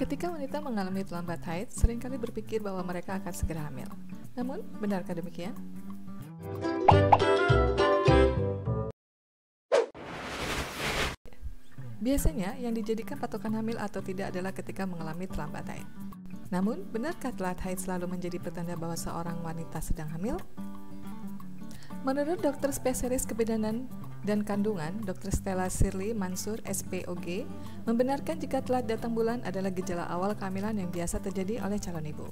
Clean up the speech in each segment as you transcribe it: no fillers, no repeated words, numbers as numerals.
Ketika wanita mengalami terlambat haid, seringkali berpikir bahwa mereka akan segera hamil. Namun, benarkah demikian? Biasanya, yang dijadikan patokan hamil atau tidak adalah ketika mengalami terlambat haid. Namun, benarkah telat haid selalu menjadi petanda bahwa seorang wanita sedang hamil? Menurut dokter spesialis kebidanan dan kandungan, Dr. Stella Shirley Mansur, SPOG, membenarkan jika telat datang bulan adalah gejala awal kehamilan yang biasa terjadi oleh calon ibu.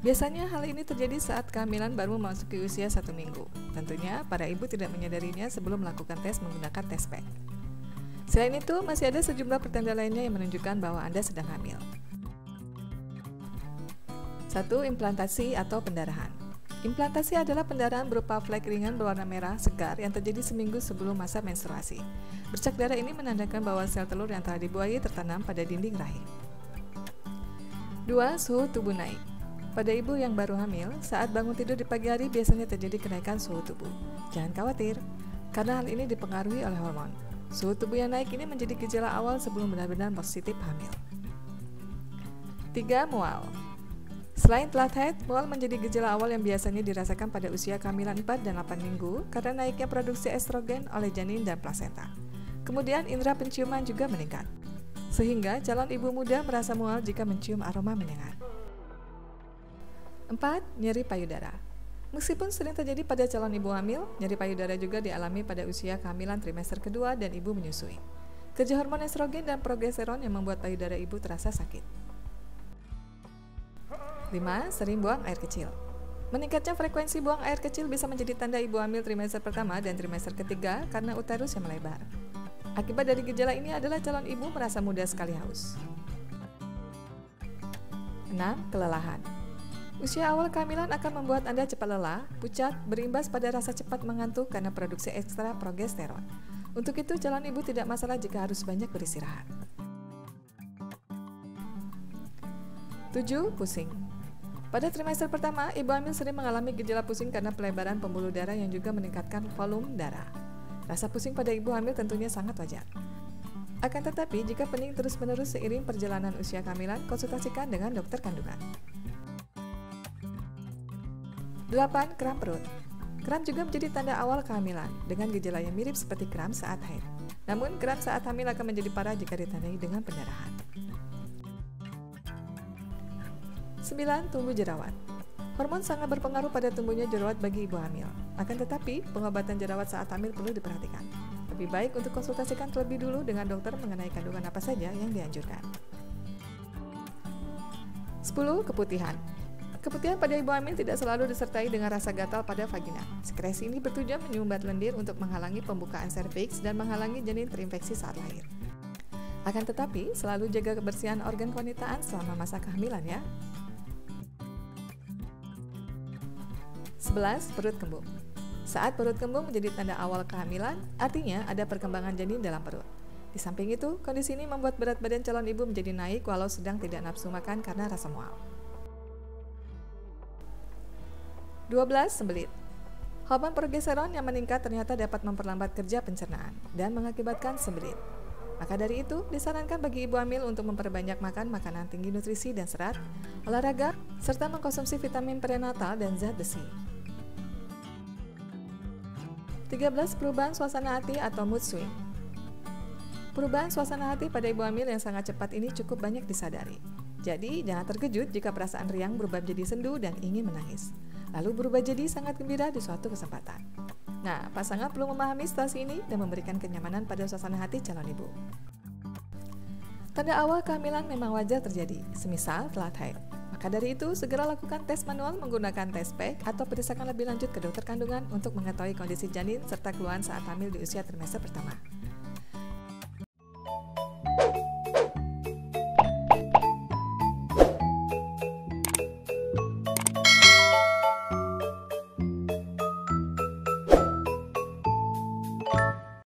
Biasanya hal ini terjadi saat kehamilan baru memasuki usia 1 minggu. Tentunya, para ibu tidak menyadarinya sebelum melakukan tes menggunakan test pack. Selain itu, masih ada sejumlah pertanda lainnya yang menunjukkan bahwa Anda sedang hamil. 1. Implantasi atau pendarahan. Implantasi adalah pendarahan berupa flek ringan berwarna merah segar yang terjadi seminggu sebelum masa menstruasi. Bercak darah ini menandakan bahwa sel telur yang telah dibuahi tertanam pada dinding rahim. 2. Suhu tubuh naik. Pada ibu yang baru hamil, saat bangun tidur di pagi hari biasanya terjadi kenaikan suhu tubuh. Jangan khawatir, karena hal ini dipengaruhi oleh hormon. Suhu tubuh yang naik ini menjadi gejala awal sebelum benar-benar positif hamil. 3. Mual. Selain telat haid, mual menjadi gejala awal yang biasanya dirasakan pada usia kehamilan 4 dan 8 minggu karena naiknya produksi estrogen oleh janin dan plasenta. Kemudian indera penciuman juga meningkat, sehingga calon ibu muda merasa mual jika mencium aroma menyengat. 4. Nyeri payudara. Meskipun sering terjadi pada calon ibu hamil, nyeri payudara juga dialami pada usia kehamilan trimester kedua dan ibu menyusui. Kerja hormon estrogen dan progesteron yang membuat payudara ibu terasa sakit. 5. Sering buang air kecil. Meningkatnya frekuensi buang air kecil bisa menjadi tanda ibu hamil trimester pertama dan trimester ketiga karena uterus yang melebar. Akibat dari gejala ini adalah calon ibu merasa mudah sekali haus. 6. Kelelahan. Usia awal kehamilan akan membuat Anda cepat lelah, pucat, berimbas pada rasa cepat mengantuk karena produksi ekstra progesteron. Untuk itu, calon ibu tidak masalah jika harus banyak beristirahat. 7. Pusing. Pada trimester pertama, ibu hamil sering mengalami gejala pusing karena pelebaran pembuluh darah yang juga meningkatkan volume darah. Rasa pusing pada ibu hamil tentunya sangat wajar. Akan tetapi, jika pening terus-menerus seiring perjalanan usia kehamilan, konsultasikan dengan dokter kandungan. 8. Kram perut. Kram juga menjadi tanda awal kehamilan, dengan gejala yang mirip seperti kram saat haid. Namun, kram saat hamil akan menjadi parah jika ditandai dengan pendarahan. 9. Tumbuh jerawat. Hormon sangat berpengaruh pada tumbuhnya jerawat bagi ibu hamil. Akan tetapi, pengobatan jerawat saat hamil perlu diperhatikan. Lebih baik untuk konsultasikan terlebih dulu dengan dokter mengenai kandungan apa saja yang dianjurkan. 10. Keputihan. Keputihan pada ibu hamil tidak selalu disertai dengan rasa gatal pada vagina. Sekresi ini bertujuan menyumbat lendir untuk menghalangi pembukaan serviks dan menghalangi janin terinfeksi saat lahir. Akan tetapi, selalu jaga kebersihan organ kewanitaan selama masa kehamilan ya. 11. Perut kembung. Saat perut kembung menjadi tanda awal kehamilan, artinya ada perkembangan janin dalam perut. Di samping itu, kondisi ini membuat berat badan calon ibu menjadi naik walau sedang tidak nafsu makan karena rasa mual. 12. Sembelit. Hormon progesteron yang meningkat ternyata dapat memperlambat kerja pencernaan dan mengakibatkan sembelit. Maka dari itu, disarankan bagi ibu hamil untuk memperbanyak makan makanan tinggi nutrisi dan serat, olahraga, serta mengkonsumsi vitamin prenatal dan zat besi. 13. Perubahan suasana hati atau mood swing. Perubahan suasana hati pada ibu hamil yang sangat cepat ini cukup banyak disadari. Jadi, jangan terkejut jika perasaan riang berubah menjadi sendu dan ingin menangis. Lalu berubah jadi sangat gembira di suatu kesempatan. Nah, pasangan perlu memahami situasi ini dan memberikan kenyamanan pada suasana hati calon ibu. Tanda awal kehamilan memang wajar terjadi, semisal telat haid. Maka dari itu, segera lakukan tes manual menggunakan test pack atau periksakan lebih lanjut ke dokter kandungan untuk mengetahui kondisi janin serta keluhan saat hamil di usia trimester pertama.